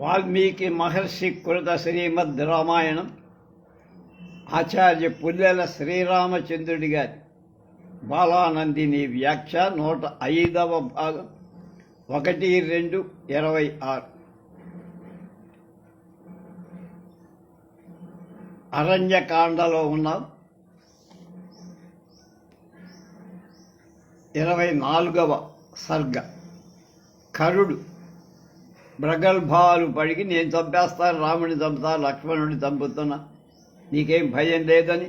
వాల్మీకి మహర్షి కృత శ్రీమద్ రామాయణం ఆచార్య పుల్లెల శ్రీరామచంద్రుడి గారి బాలానందిని వ్యాఖ్య 105వ భాగం 1-2-26. అరణ్యకాండలో ఉన్నాం. 24వ సర్గ. కరుడు ప్రగల్భాలు పడికి నేను చంపేస్తాను, రాముడిని చంపుతా, లక్ష్మణుడిని చంపుతున్నా, నీకేం భయం లేదని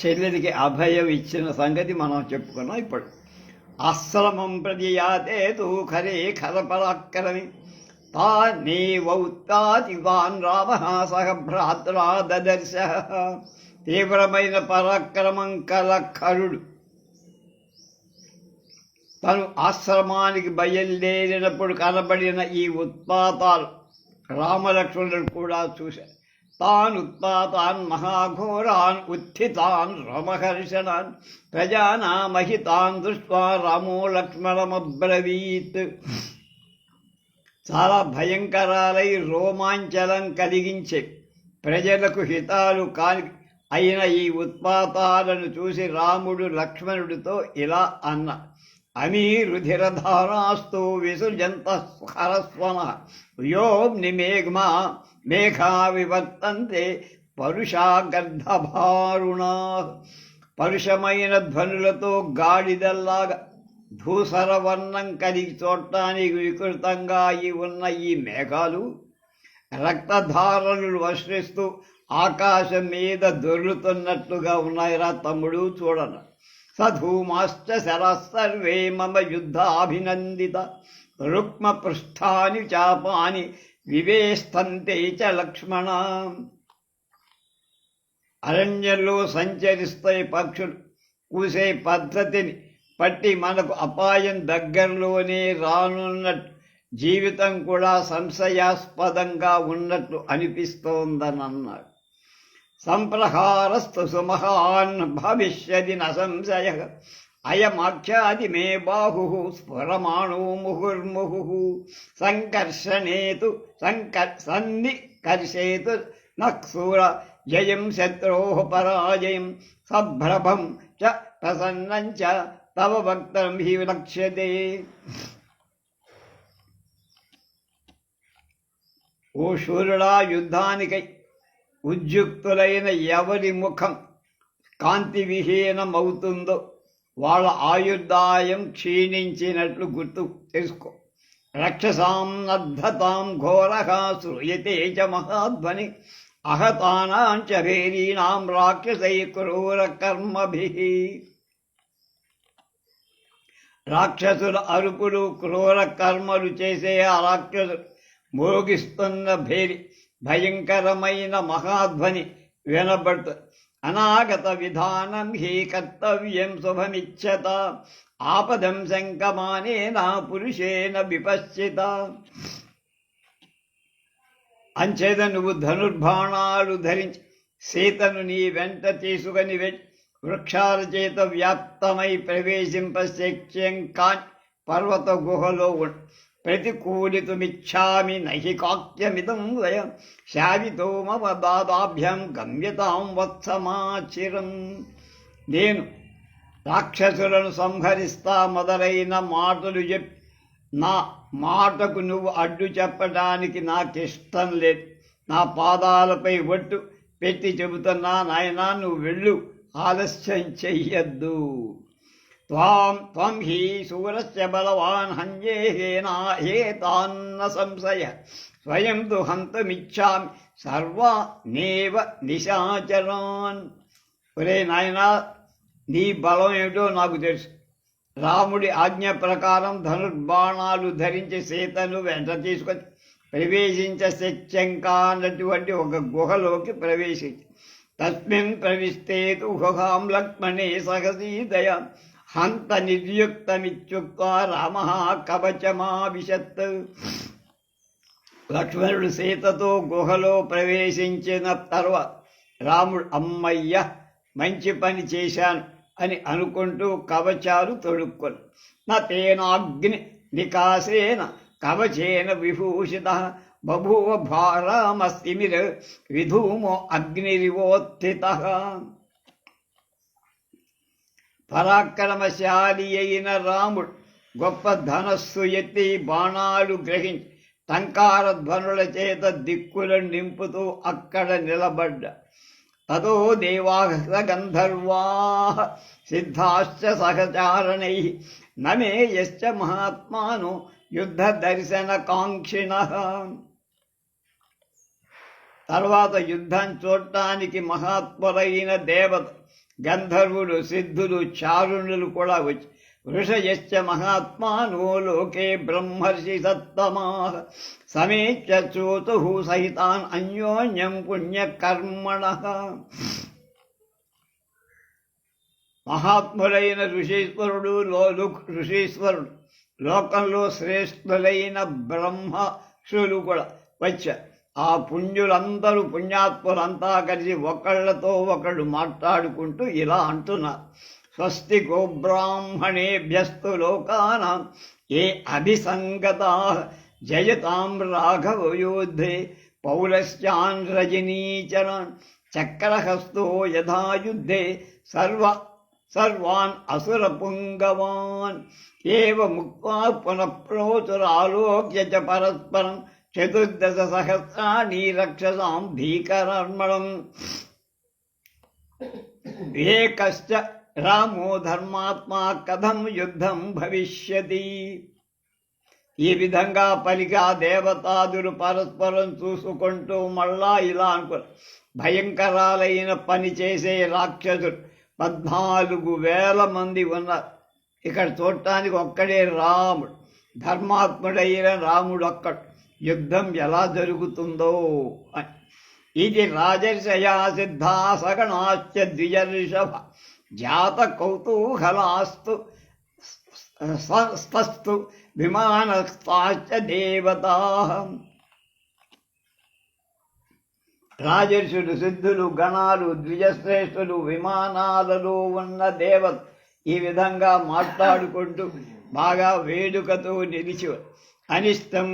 చెల్లెలికి అభయం ఇచ్చిన సంగతి మనం చెప్పుకున్నాం. ఇప్పుడు ఆశ్రమం ప్రతియాతే తూ ఖరే ఖరపరాక్రమి తానేవౌతాతివాన్ రామ సహ భ్రాత్రా దదర్శ. తీవ్రమైన పరాక్రమం కల ఖరుడు తను ఆశ్రమానికి బయలుదేరినప్పుడు కనబడిన ఈ ఉత్పాతాలు రామలక్ష్మణుడు కూడా చూశారు. తాన్ ఉత్పాతాన్ మహాఘోరాన్ ఉత్థితాన్ రమహర్షణాన్ ప్రజానామహితాన్ దృష్ట్వా రామో లక్ష్మణమబ్రవీత్. చాలా భయంకరాలై రోమాంచనం కలిగించే, ప్రజలకు హితాలు కాని అయిన ఈ ఉత్పాతాలను చూసి రాముడు లక్ష్మణుడితో ఇలా అన్న: అమీ రుధిరధారాస్తు విసృజంత హరస్వన వ్యోమ్నిమేఘ్మా మేఘా వివర్తంతే పరుషా గర్ధభారుణా. పరుషమైన ధ్వనులతో గాడిదల్లాగా ధూసరవర్ణం కలిగి చూడటానికి వికృతంగా ఉన్న ఈ మేఘాలు రక్తధారలు వర్షిస్తూ ఆకాశం మీద దొర్లుతున్నట్లుగా ఉన్నాయిరా తమ్ముడు, చూడను. సధూమాశ్చ శరసర్వే మమ యుద్ధాభినందిత రుక్మ పృష్ఠాని చాపాని వివేష్టంతే చ లక్ష్మణ. అరణ్యంలో సంచరిస్తే పక్షులు కూసే పద్ధతిని పట్టి మనకు అపాయం దగ్గరలోనే రానున్నట్టు, జీవితం కూడా సంశయాస్పదంగా ఉన్నట్లు అనిపిస్తోందనన్నాడు. సంప్రహారస్తు సుమహాన్ భవిష్యది న సంశయ అయమాఖ్యాది మే బాహు స్ఫురమాణో ముహుర్ముహు సంకర్షణేతు సన్నికర్షేతు నక్సూర జయం శత్రో పరాజయం సభ్రభం చ ప్రసన్నం చ తవ భక్తం హి లక్ష్యతే. ఓ శూరుడా, యుద్ధానికై ఉద్యుక్తులైన ఎవరి ముఖం కాంతి విహీనమవుతుందో వాళ్ళ ఆయుర్దాయం క్షీణించినట్లు గుర్తు తెలుసుకో. రక్షసాం నద్ధతాం ఘోరగా శ్రూయతే చ మహాధ్వని అహతానాం చ భేరీణాం రాక్షసై క్రూర కర్మభిః. రాక్షసుల అరుపులు, క్రూర కర్మలు చేసే ఆ రాక్షసులు మోగిస్తున్న భేరి భయంకరమైన మహాధ్వని వినబడుతుంది. అనాగత విధానం హి కర్తవ్యం శుభమిచ్చత ఆపదం శంకమానేన పురుషేణ విపశ్చిత. అంచేత నువ్వు ధనుర్బాణాలు ధరించి సీతను నీ వెంట తీసుకుని వృక్షాల చేత వ్యాప్తమై ప్రవేశింపశక్యం కాని పర్వత గుహలో ప్రతికూలితుమిచ్చామి నహి కాక్యమిదం వయం శావితో మమ దాదాభ్యం గమ్యతాం వత్సమాచిరం. నేను రాక్షసులను సంహరిస్తా మొదలైన మాటలు చెప్పి నా మాటకు నువ్వు అడ్డు చెప్పడానికి నాకిష్టం లేదు. నా పాదాలపై ఒట్టు పెట్టి చెబుతున్నా నాయనా, నువ్వు వెళ్ళు, ఆలస్యం చెయ్యద్దు. త్వం హి శూరస్య బలవాన్ హన్యేహేనాహేతాన్న సంశయ స్వయం తు హంతుమిచ్చామి సర్వానేవ నిశాచరాన్. ఒరే నాయనా, నీ బలం ఏమిటో నాకు తెలుసు. రాముడి ఆజ్ఞ ప్రకారం ధనుర్బాణాలు ధరించి సీతను వెంట తీసుకొని ప్రవేశించశక్యంగా అన్నటువంటి ఒక గుహలోకి ప్రవేశించి తస్మిన్ ప్రవిష్టే తు గుహాం లక్ష్మణే సహ సీతయా హంత నిర్యుక్తమిత్యుక్త్వా రామః కవచమావిశత్. లక్ష్మణుడు సీతతో గుహలో ప్రవేశించిన తర్వాత రాముడు అమ్మయ్య మంచి పని చేశాను అని అనుకుంటూ కవచాలు తొడుక్కొని నతేనాగ్ని నికాసేన కవచేన విభూషిత బభూవ భారామస్తిమిర విధూమో అగ్నిరివోత్థిత. పరాక్రమశాలి అయిన రాముడు గొప్ప ధనస్సు ఎత్తి బాణాలు గ్రహించి టంకార ధ్వనుల చేత దిక్కులను నింపుతూ అక్కడ నిలబడ్డ. తతో దేవాహ గంధర్వా సిద్ధాశ్చ సహచారణై నమే యశ్చ మహాత్మానో యుద్ధ దర్శన కాంక్షిణ. తర్వాత యుద్ధం చూడటానికి మహాత్ములైన దేవత గంధర్వులు, సిద్ధులు, చారుణులు కూడా వచ్చి వృషయశ్చ మహాత్మానో లోకే బ్రహ్మర్షి సత్తమా సమేత్య చోతుః సహితాన్ అన్యోన్యం పుణ్యకర్మణః. మహాత్ములైన ఋషీశ్వరుడు లోకంలో శ్రేష్ఠులైన బ్రహ్మర్షులు కూడా వచ్చారు. ఆ పుణ్యులందరూ, పుణ్యాత్ములంతా కలిసి ఒకళ్ళతో ఒకళ్ళు మాట్లాడుకుంటూ ఇలా అంటున్నారు: స్వస్తి గోబ్రాహ్మణేభ్యస్తు లోకానాం ఏ అభిసంగతాః జయతాం రాఘవయోద్ధే పౌలశ్చాన్ రజనీచరాన్ చక్రహస్తో యథా యుద్ధే సర్వాన్ అసురపుంగవాన్. ఏవ ముక్త్వా పునః ప్రోచురాలోక్య చ పరస్పరం 14 సహస్రాణి రక్షసాం భీకరార్మణం. ఏకశ్చ రామో ధర్మాత్మా కథం యుద్ధం భవిష్యతి. ఈ విధంగా పలికా దేవతాదులు పరస్పరం చూసుకుంటూ మళ్ళా ఇలా అనుకున్నారు: భయంకరాలైన పని చేసే రాక్షసులు 14,000 మంది ఉన్నారు. ఇక్కడ చూడటానికి ఒక్కడే రాముడు, ధర్మాత్ముడైన రాముడు ఒక్కడు. యుద్ధం ఎలా జరుగుతుందో అని. ఇది రాజర్షయా సిద్ధా సగణాశ్చ ద్విజర్షభ జాత కౌతూహలాస్తు స్తస్తు విమానస్థాశ్చ దేవతా. రాజర్షులు, సిద్ధులు, గణాలు, ద్విజశ్రేష్ఠులు, విమానాలలో ఉన్న దేవత ఈ విధంగా మాట్లాడుకుంటూ బాగా వేడుకతో నిలిచేవారు. అనిష్టం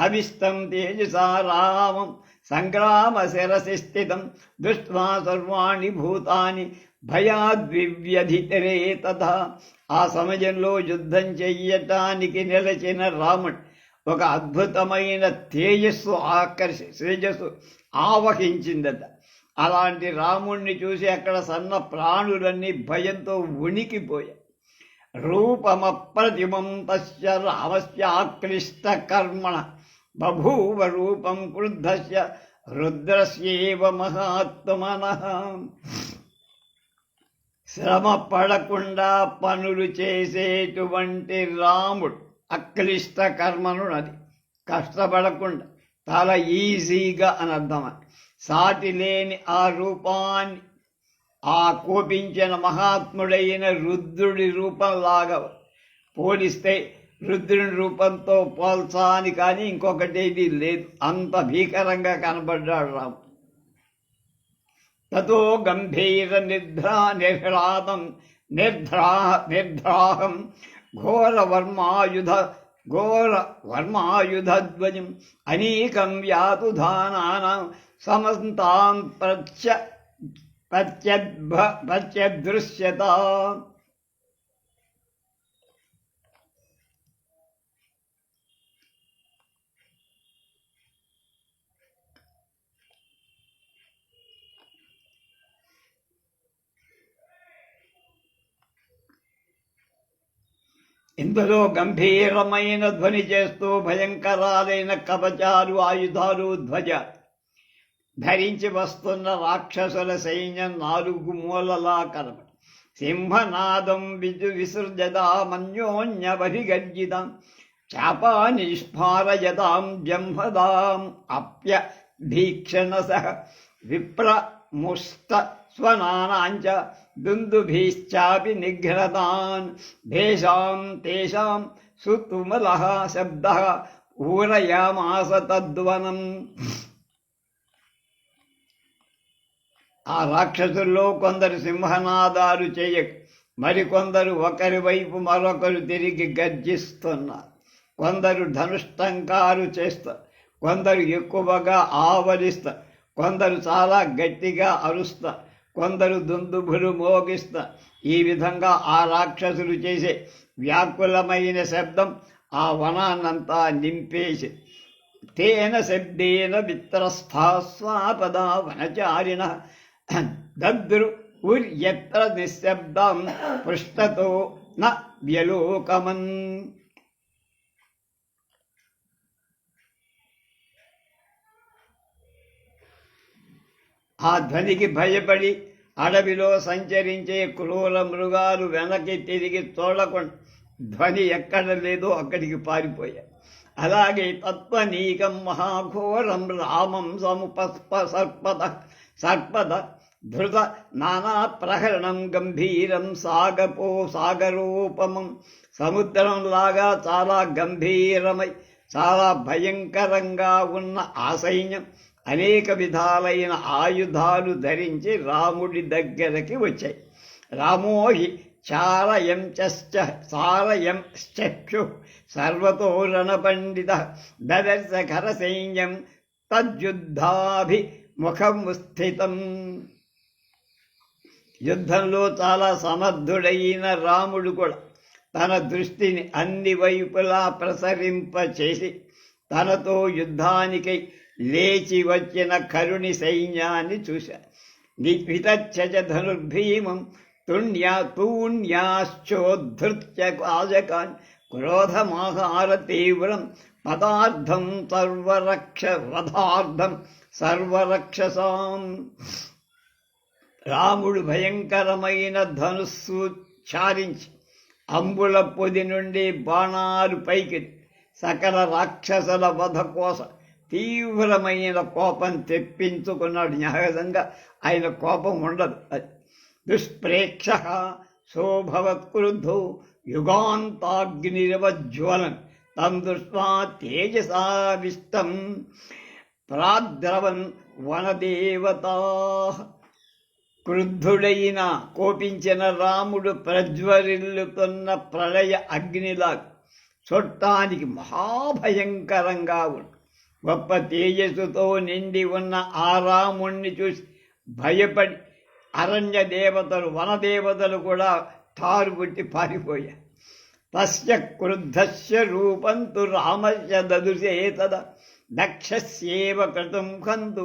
అవిష్టం తేజసా రామం సంగ్రామ శిరసి స్థితం దృష్ట్వా సర్వాణి భూతాని భయాద్వివ్యధితరే తథా. ఆ సమయంలో యుద్ధం చెయ్యటానికి నిలచిన రాముడు ఒక అద్భుతమైన తేజస్సు ఆవహించిందట. అలాంటి రాముణ్ణి చూసి అక్కడ సన్న ప్రాణులన్నీ భయంతో ఉనికిపోయాయి. రూపమప్రతిమం తస్య రామస్యాక్లిష్ట కర్మణ బభూవ రూపం క్రుద్ధస్య రుద్రస్యేవ మహాత్మనః. శ్రమ పడకుండా పనులు చేసేటువంటి రాముడు అక్లిష్ట కర్మను, అది కష్టపడకుండా చాలా ఈజీగా అని అర్థం. సాటి లేని ఆ రూపాన్ని ఆ కోపించిన మహాత్ముడైన రుద్రుడి రూపంలాగా పోలిస్తే రుద్రుని రూపంతో పోల్చాని కానీ ఇంకొకటేది లేదు. అంత భీకరంగా కనబడ్డాడు రాము. తతో గంభీర నిర్ద్రాహం ఘోరవర్మాయుధధ్వజం అనేకం వ్యాతుధానానాం సమంతాం ప్రత్యదృశ్యత. ఇందులో గంభీరమైన ధ్వని చేస్తూ భయంకరాలైన కవచాలు, ఆయుధాలు, ధ్వజ ధరించి వస్తున్న రాక్షసుల సైన్యం 4 మూలలా కనబడి సింహనాదం విసృజదామన్యోన్యబహిగర్జితాం చాపాని నిష్పారయతాం జంహదాం అప్యభీక్షణసః విప్రముష్ట స్వనానాంచ దుందుభీశ్చాపి నిఘ్నతాన్ భేషాం తేషాం సుతుమలః శబ్దః ఊరయామాస తద్వనం. ఆ రాక్షసుల్లో కొందరు సింహనాదాలు చేయక మరికొందరు ఒకరి వైపు మరొకరు తిరిగి గర్జిస్తున్నారు. కొందరు ధనుష్టంకారు చేస్తారు, కొందరు ఎక్కువగా ఆవరిస్తారు, కొందరు చాలా గట్టిగా అరుస్తారు, కొందరు దుందుభులు మోగిస్తారు. ఈ విధంగా ఆ రాక్షసులు చేసే వ్యాకులమైన శబ్దం ఆ వనాన్నంతా నింపేసి తేన శబ్దేన విత్రస్థాస్వాపదా వనచారిణ దద్రు ఉర్యత్ర నిశ్శబ్దం పృష్ఠతో న వ్యలోకమన్. ఆ ధ్వనికి భయపడి అడవిలో సంచరించే క్రూర మృగాలు వెనక్కి తిరిగి చూడకుండా ధ్వని ఎక్కడ లేదో అక్కడికి పారిపోయాయి. అలాగే తత్వనీకం మహాఘోరం రామం సర్పద ధృత నానా ప్రహరణం గంభీరం సాగరోపమం. సముద్రంలాగా చాలా గంభీరమై చాలా భయంకరంగా ఉన్న ఆ సైన్యం అనేక విధాలైన ఆయుధాలు ధరించి రాముడి దగ్గరకి వచ్చాయి. రామోహి చారయం చక్షు సర్వతో రణపండిత దదర్శ ఖర సైన్యం తద్యుద్ధాభిముఖం స్థితం. యుద్ధంలో చాలా సమర్థుడైన రాముడు కూడా తన దృష్టిని అన్ని వైపులా ప్రసరింపచేసి తనతో యుద్ధానికై లేచి వచ్చిన కరుణి సైన్యాన్ని చూశారు. వితచ్చ ధనుర్భీమం తూణ్యాశ్చోద్ధృత్య కాజకాన్ క్రోధమాహార తీవ్రం పదార్థం సర్వరక్షసాం. రాముడు భయంకరమైన ధనుస్సు చారించి అంబుల పొది నుండి బాణాలు పైకి సకల రాక్షసుల వధ కోసం తీవ్రమైన కోపం తెప్పించుకున్నాడు. న్యాయంగా ఆయన కోపం ఉండదు. దుష్ప్రేక్ష శోభవత్క్రుద్ధో యుగాంతాగ్నిరవజ్వలన్ తం దృష్ట్వా తేజసావిష్టం ప్రాద్రవన్ వనదేవతా. క్రుద్ధుడైన కోపించిన రాముడు ప్రజ్వరిల్లుతున్న ప్రళయ అగ్నిలా చూడటానికి మహాభయంకరంగా ఉంది. గొప్ప తేజస్సుతో నిండి ఉన్న ఆ రాముణ్ణి చూసి భయపడి అరణ్య దేవతలు వనదేవతలు కూడా తారుబుట్టి పారిపోయారు. తస్య క్రుద్ధస్య రూపం తు రామస్య దదుషే తద దక్షస్యేవ కృతం హంతు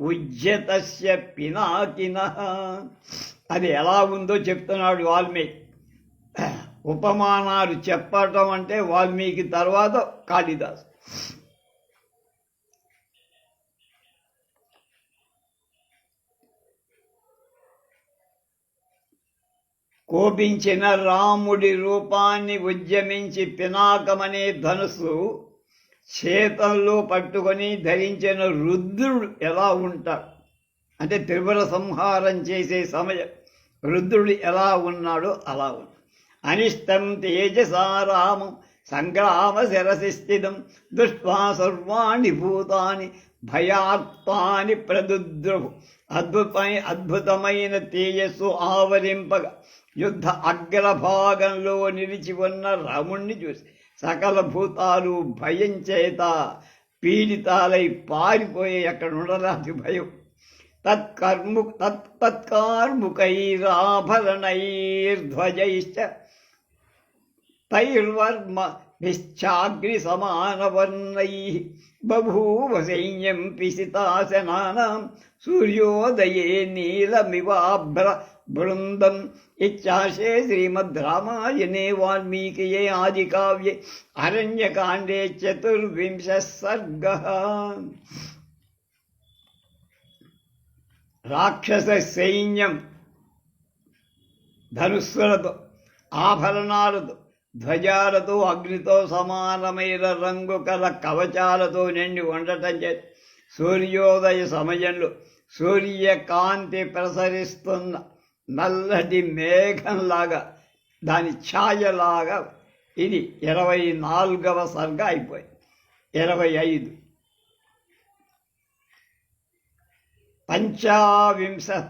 ఉజ్యతస్య పినాకినః. అది ఎలా ఉందో చెప్తున్నాడు వాల్మీకి. ఉపమానాలు చెప్పటం అంటే వాల్మీకి తర్వాత కాళిదాసు. కోపించిన రాముడి రూపాన్ని ఉద్యమించి పినాకమనే ధనుసు చేతంలో పట్టుకొని ధరించిన రుద్రుడు ఎలా ఉంటాడు అంటే త్రిపుర సంహారం చేసే సమయం రుద్రుడు ఎలా ఉన్నాడో అలా ఉన్నాడు. అనిష్టం తేజసా రామం సంగ్రామ శిరసి స్థితం దృష్ట్వా సర్వాణి భూతాని భయాత్మాని ప్రదుద్రువు. అద్భుతమైన తేజస్సు ఆవరింపగా యుద్ధ అగ్రభాగంలో నిలిచి ఉన్న రాముణ్ణి చూసి సకల భూతాలు భయం చేత పీడితాలై పారిపోయే అక్కడ ఉండరాది భయం. తత్కర్ముకైరాభరణైర్ధ్వజైశ్చ తైర్వర్మభిశ్చాగ్ని సమానవర్ణైః బభూవ సైన్యం పిసితాసనానాం సూర్యోదయే నీలమివాభ్ర బృందం. ఇత్యాశే శ్రీమద్ రామాయణే వాల్మీకియే ఆదికావ్యే అరణ్యకాండే 24వ సర్గః. రాక్షస సైన్యం ధనుస్సులతో ఆభరణాలతో ధ్వజాలతో అగ్నితో సమానమైన రంగు కల కవచాలతో నిండి ఉండటం చేత సూర్యోదయ సమయంలో సూర్యకాంతి ప్రసరిస్తున్న నల్లటి మేఘంలాగా దాని ఛాయలాగా ఇది 24వ సర్గ అయిపోయింది. 25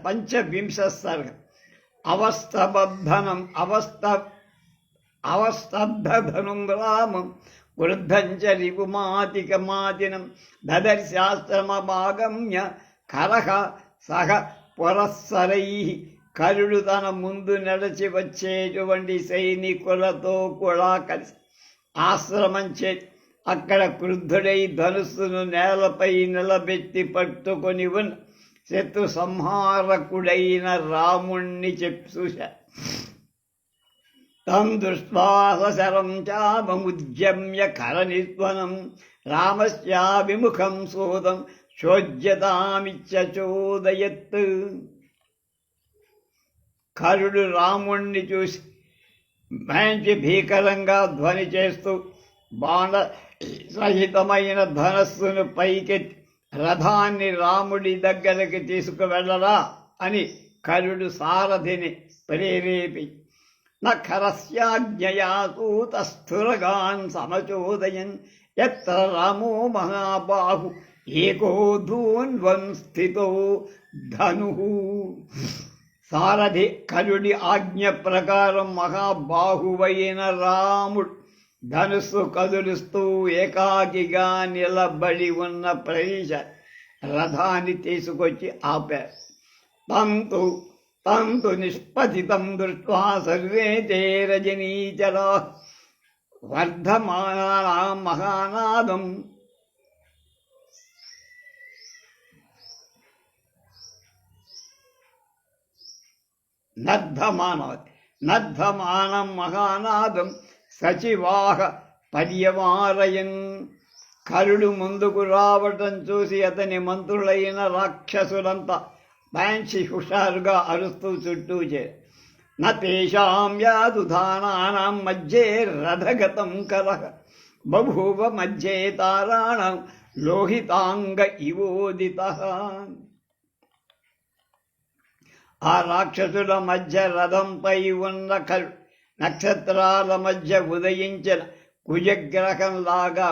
పంచవింశ సర్గ అవస్తబద్ధనం అవస్తబ్ధధనుం రామం వృద్ధం చ రిపుమాతికమాతినం దదర్శాస్త్రమమాగమ్య కలహ సహ పురస్సరై. కరుడు తన ముందు నడిచి వచ్చేటువంటి సైనికులతో కూడా కలిసి ఆశ్రమం చే అక్కడ క్రుద్ధుడై ధనుస్సును నేలపై నిలబెట్టి పట్టుకొని ఉన్న శత్రు సంహారకుడైన రాముణ్ణి చూశా. తం దృష్ట్వా సశరం చాపముద్యమ్య కరనిధ్వనం రామస్యాభిముఖం సూతం చోద్యతామిచ్చోదయత్. కరుడు రాముణ్ణి చూసి మంచి భీకరంగా ధ్వని చేస్తూ బాణ సహితమైన ధనస్సును పైకెత్తి రథాన్ని రాముడి దగ్గరికి తీసుకువెళ్ళరా అని కరుడు సారథిని ప్రేరేపి నఖరస్యాజ్ఞయా సూతస్థురగాన్ సమచోదయన్ యత్ర రామో మహాబాహు ఏకో ధూన్వం స్థితో ధనుః. సారథి కరుడి ఆజ్ఞ ప్రకారం మహాబాహువైన రాముడు ధనుస్సు కదులుస్తూ ఏకాకిగా నిలబడి ఉన్న ప్రదేశ రథాన్ని తీసుకొచ్చి ఆపారు. తంతు నిష్పతితం దృష్ట్వా సర్వే తే రజనీచరా వర్ధమానా మహానాదం. నద్ధమానం మహానాదం సచివాహ పర్యవారయన్. కరుడు ముందుకు రావటం చూసి అతని మంత్రులైన రాక్షసులంతా మంచి హుషారుగా అరుస్తూ చుట్టూ తేషాం యాదుధానానాం మధ్యే రథగతం కలహ బభూవ మధ్యే తారాణం లోహితాంగ ఇవోదితః. ఆ రాక్షసుల మధ్య రథంపై ఉన్న కరుడు నక్షత్రాల మధ్య ఉదయించిన కుజగ్రహంలాగా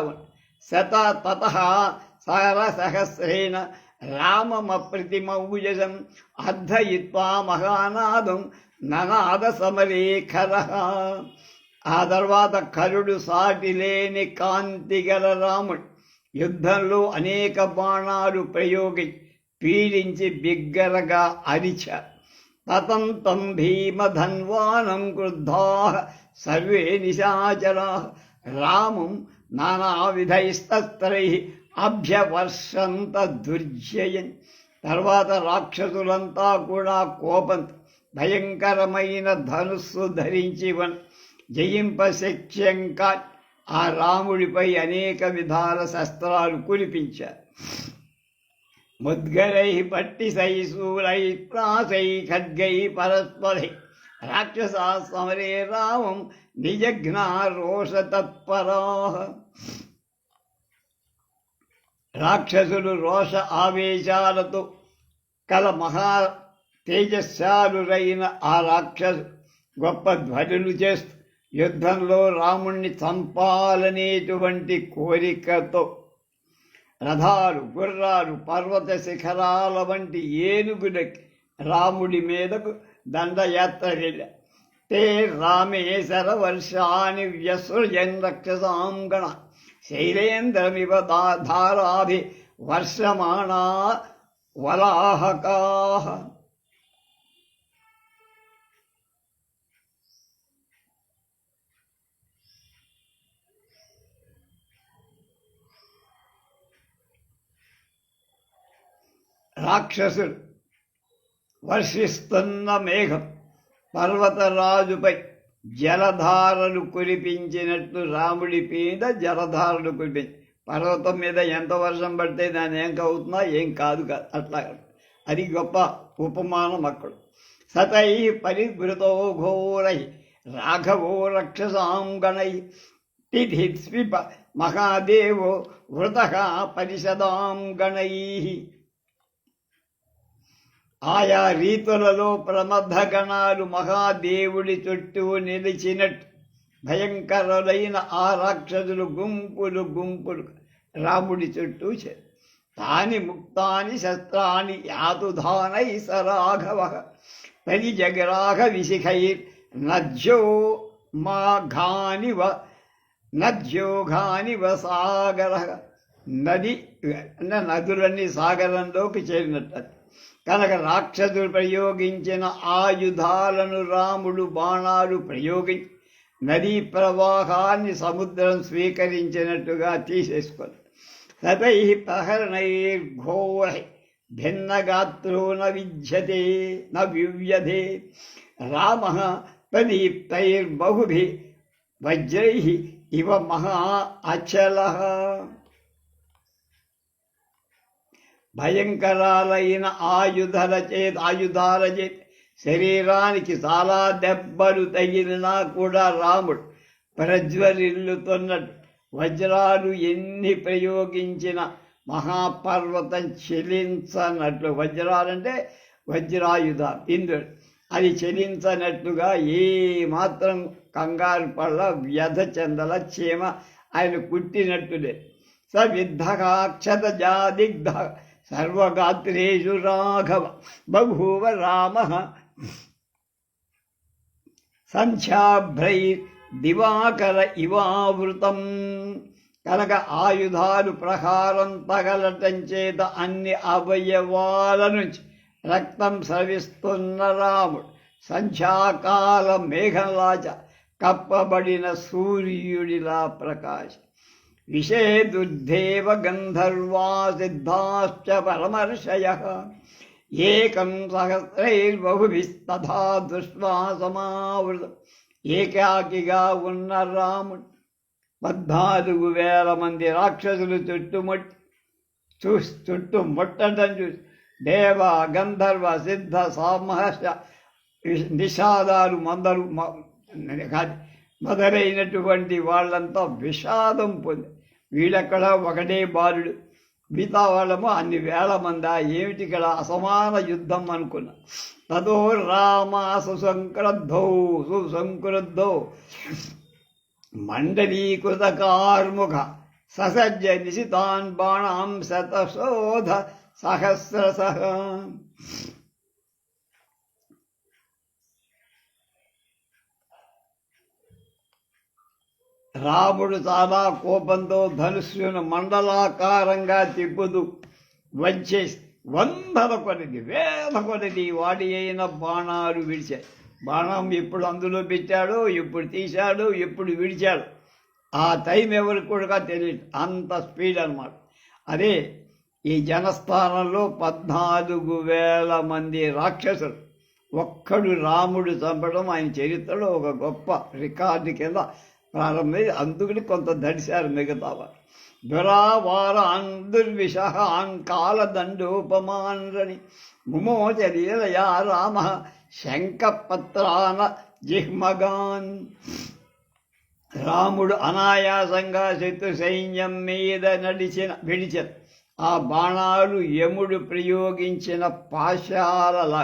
తతః సహస్రేణ రామమప్రతిమౌజసం అర్ధయిత్వా మహానాదం ననాద సమరేఖరః. ఆ తర్వాత కరుడు సాటి లేని కాంతి గల రాముడు యుద్ధంలో అనేక బాణాలు ప్రయోగించి పీడించి బిగ్గరగా అరిచారు. తతంతం భీమధన్వానం క్రుద్ధాః సర్వే నిశాచరాః రామం నానావిధైస్తస్త్రైః అభ్యవర్షంత దుర్జయన్. తర్వాత రాక్షసులంతా కూడా కోపంతో భయంకరమైన ధనుస్సు ధరించి జయింపశక్యంగా ఆ రాముడిపై అనేక విధాల శస్త్రాలు కురిపించారు. ముద్గరై పట్టిసై శూలై ప్రాసై ఖడ్గై పరస్పరై రాక్షసా సమరే రామం నిజఘ్నా రోష తత్పరాః. రాక్షసులు రోష ఆవేశాలతో కల మహా తేజస్శాలురైన ఆ రాక్షసు గొప్ప ధ్వనులు చేస్తూ యుద్ధంలో రాముణ్ణి చంపాలనేటువంటి కోరికతో రథాలు గుర్రాలు పర్వత శిఖరాల వంటి ఏనుగులకి రాముడి మీదకు దండయాత్ర వెళ్ళారు. తే రామేశర వర్షాన్ని వ్యసృజన్ రక్షసాం గణ శైలేంద్రమివ ధారాభి వర్షమాణా వలాహకాః. రాక్షసుడు వర్షిస్తున్న మేఘం పర్వతరాజుపై జలధారలు కురిపించినట్లు రాముడి మీద జలధారలు కురిపించి, పర్వతం మీద ఎంత వర్షం పడితే దాన్ని ఏం కవుతున్నా ఏం కాదు అట్లా అది గొప్ప ఉపమానం అక్కడ. సతై పరివృతో ఘోరై రాఘవో రక్షసాం గణై తిథిస్విప మహాదేవో వృతః పరిషదాం గణై. ఆయా రీతులలో ప్రమథగణాలు మహాదేవుడి చుట్టూ నిలిచినట్టు భయంకరులైన ఆ రాక్షసులు గుంపులు గుంపులు రాముడి చుట్టూ తాని ముక్తాని శస్త్రాన్ని యాతుధానై సరాఘవ పరిజగరాఘ విశిఖైర్ నజ్జో మాఘానివ నద్యోగాని సాగర, నది అంటే నదులన్నీ సాగరంలోకి చేరినట్టు. కనుక రాక్షసులు ప్రయోగించిన ఆయుధాలను రాముడు బాణాలు ప్రయోగించి నదీ ప్రవాహాన్ని సముద్రం స్వీకరించినట్టుగా తీసేసుకొని తతై ప్రహరణైర్ఘోర భిన్నగాత్రో న వివ్యధే రామ ప్రదీప్తైర్బహుభిః వజ్రైః ఇవ మహా అచలః. భయంకరాలైన ఆయుధాల చేత శరీరానికి చాలా దెబ్బలు తగిలినా కూడా రాముడు ప్రజ్వరిల్లుతున్నట్టు వజ్రాలు ఎన్ని ప్రయోగించిన మహాపర్వతం చెలించనట్లు, వజ్రాలంటే వజ్రాయుధాలు ఇంద్రుడు, అది చెలించనట్టుగా ఏ మాత్రం కంగారు పళ్ళ వ్యధ చెందల చీమ ఆయన కుట్టినట్టులే. సవిద్ధకాక్షత జాదిగ్ధ సర్వగాత్రేషు రాఘవ బభూవ రామ సంధ్యాభ్రై దివాకర ఇవావృతం. కనుక ఆయుధాలు ప్రహారం తగలటం చేత అన్ని అవయవాల నుంచి రక్తం స్రవిస్తున్న రాముడు సంధ్యాకాల మేఘంలాచ కప్పబడిన సూర్యుడిలా ప్రకాశ. విషేదుర్దేవ గంధర్వా సిద్ధాశ్చ పరమర్షయః ఏకం సహస్రైర్బహుభిస్తథా దృష్ట్వా సమావృతం. ఏకాకిగా ఉన్న రాముడు 14,000 మంది రాక్షసులు చుట్టుముట్టడం చూసి దేవ గంధర్వ సిద్ధ సామహర్ష నిషాదాలు మొదలైనటువంటి వాళ్ళంతా విషాదం పొంది, వీళ్ళక్కడ ఒకటే బాలుడు, మిగతా వాళ్ళము అన్ని వేల మంది, ఏమిటి ఇక్కడ అసమాన యుద్ధం అనుకున్నా. తదో రామ సుసంక్రుద్ధో మండలీకృత కార్ముఖ ససజ్జ నిశితాన్ బాణాం శతశోధ సహస్రశః. రాముడు చాలా కోపంతో ధనుస్సును మండలాకారంగా తిప్పుతూ వచ్చేసి 100 కొలది 1000 కొలది వాడి అయిన బాణాలు విడిచాయి. బాణం ఎప్పుడు అందులో పెట్టాడో, ఎప్పుడు తీశాడో, ఎప్పుడు విడిచాడు, ఆ టైం ఎవరికి కూడా తెలియదు, అంత స్పీడ్ అన్నమాట. అదే ఈ జనస్థానంలో 14,000 మంది రాక్షసులు ఒక్కడు రాముడు చంపడం ఆయన చరిత్రలో ఒక గొప్ప రికార్డు కింద ప్రారంభమై, అందుకని కొంత దడిశారు మిగతా వారు. దురావారాన్ దుర్విషహాన్ కాలదండోపమాన్రని ముమోచలీలయా రామ శంఖపత్రాన జిహ్మగాన్. రాముడు అనాయాసంగా శత్రు సైన్యం మీద విడిచిన ఆ బాణాలు యముడు ప్రయోగించిన పాశాలలా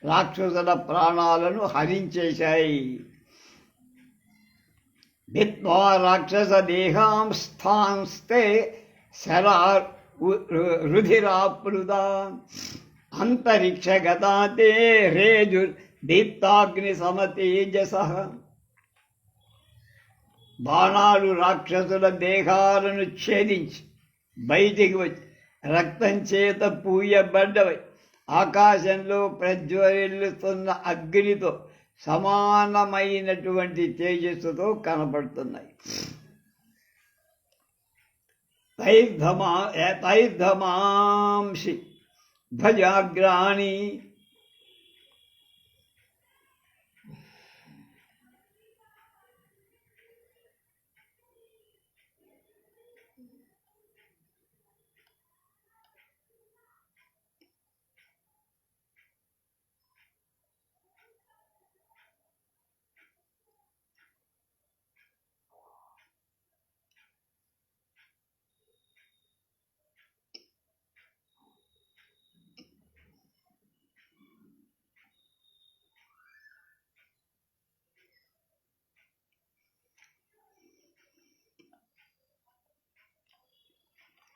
రాక్షసుల ప్రాణాలను హరించేశాయి. భిత్వా రాక్షస దేహాంస్థాంస్తే శరార్ రుధిరాప్లుదా అంతరిక్షగతాతే రేజుర్ దీప్తాగ్ని సమతేజస. బాణాలు రాక్షసుల దేహాలను ఛేదించి బయటికి వచ్చి రక్తం చేత పూయబడ్డవై ఆకాశంలో ప్రజ్వరిల్లుతున్న అగ్నితో సమానమైనటువంటి తేజస్సుతో కనపడుతున్నాయి. తైర్ధమాంసి ధ్వజాగ్రాణి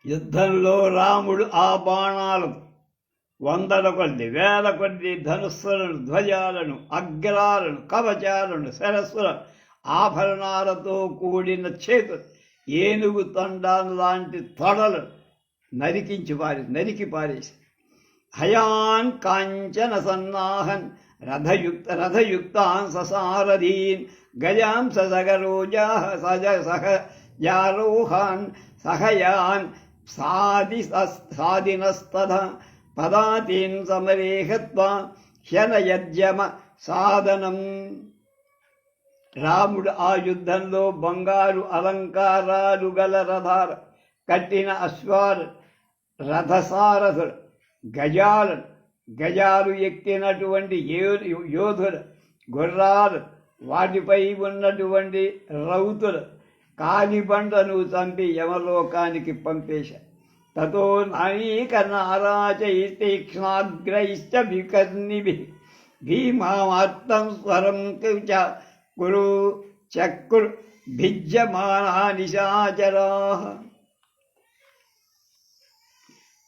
యుద్ధంలో రాముడు ఆ బాణాలు 100 కొద్ది 1000 కొద్ది ధనుస్సులను, ధ్వజాలను, అగ్రాలను, కవచాలను, శరస్సులను ఆభరణాలతో కూడిన చేతులు, ఏనుగు తొండాన్ లాంటి తొడలు నరికి పారేసి హయాన్ కాంచన సన్నాహన్ రథయుక్తాన్ ససారథీన్ గజాం సగరోజా సహయారోహాన్ సహయాన్ సాధినస్తథ పదాతీన్ సమరేహత్వా హ్యనయజ్యమ సాధనం. రాముడు ఆ యుద్ధంలో బంగారు అలంకారాలు గల రథాలు కట్టిన అశ్వాలు, రథసారథులు, గజాలు ఎక్కినటువంటి యోధులు, గుర్రాలు, వాటిపై ఉన్నటువంటి రౌతులు కాలిబండను చంపి యమలోకానికి పంపేశారు. తతో నాయక నారాచైతీక్ష్ణాగ్రైశ్చ వికర్ణిభిః భీమామార్తం స్వరం కురు చక్రు భిజ్యమానా నిశాచరాః.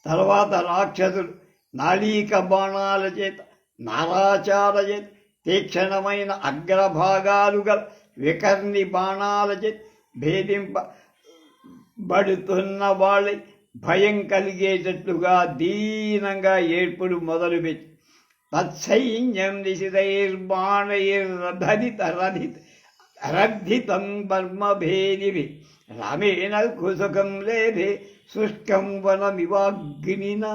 తర్వాత రాక్షసులు నాళీక బాణాల చేత, నారాచార చేత, తీక్షణమైన అగ్రభాగాలు గల వికర్ణి బాణాల చేత భేదింపబడుతున్న వాళ్ళ భయం కలిగేటట్లుగా దీనంగా ఏడ్పుడు మొదలుపెట్టి తత్సైన్యం నిశితైర్బాణైర్రథితం బర్మభేదిభిః రామేణ కుసుకం లేభే శుష్కం వనమివాగ్నినా.